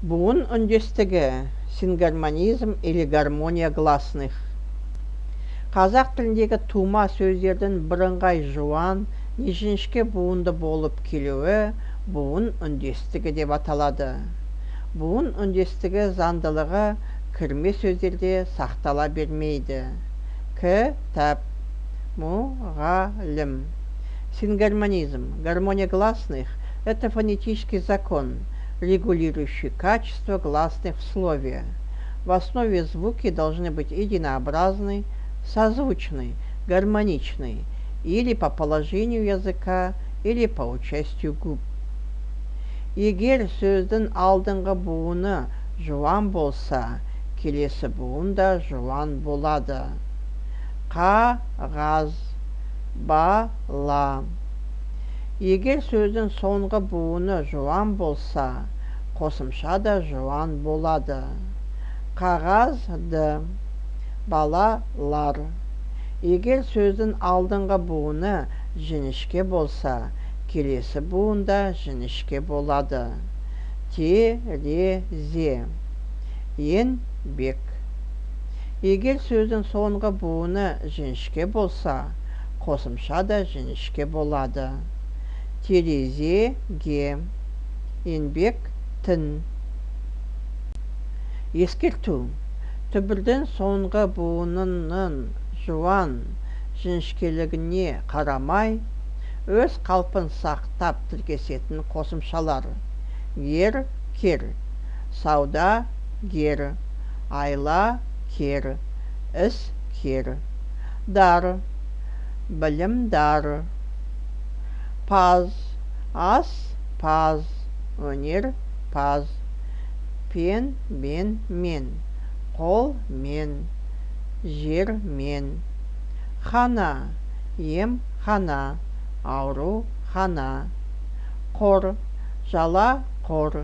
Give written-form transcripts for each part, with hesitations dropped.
Буын үндестігі, сингармонизм или гармония гласных. Қазақ тіліндегі тума сөздердің бірыңғай жуан не жіңішке буынды болып келуі буын үндестігі деп аталады. Буын үндестігі заңдылығы кірме сөздерде сақтала бермейді. Кітап, мұғалім. Сингармонизм, гармония гласных – это фонетический закон, регулирующий качество гласных в слове. В основе звуки должны быть единообразны, созвучны, гармоничны, или по положению языка, или по участию губ. Егер сөздің алдыңғы буыны жуан болса, келесі буын да жуан болады. Қағаз, бала. Егер сөздің соңғы буыны жуан болса, қосымша да жуан болады. Қағазды, балалар. Егер сөздің алдыңғы буыны жіңішке болса, келесі буын да жіңішке болады. Терезе, еңбек. Егер сөздің соңғы буыны жіңішке болса, қосымша да жіңішке болады. Терезеге, еңбектің. Ескерту. Түбірдің соңғы буынының жуан жіңішкелігіне қарамай, өз қалпын сақтап тіркесетін қосымшалар. Кер, саудагер, айлакер, іскер. Дар, білімдар. Паз, аспаз, өнерпаз. Пен, мен, қолмен, жермен. Хана, емхана, аурухана. Қор, жалақор,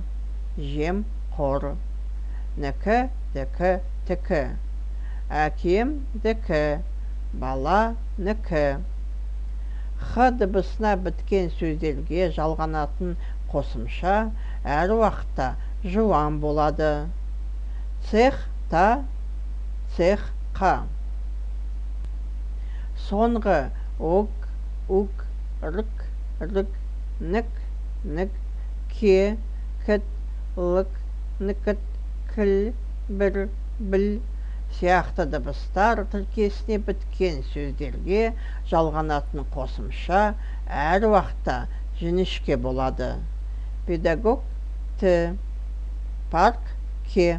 жемқор. Тікі. Әкемдікі, баланікі. Х дыбысына біткен сөздерге жалғанатын қосымша әр уақытта жуан болады. Цехта, цехқа. Соңғы ук, рк, ник, ке, кіт, лік, нікіт, кіл, бір, біл сияқты дыбыстар тіркесіне біткен сөздерге жалғанатын қосымша әр уақытта жіңішке болады. Педагог, парк, ке.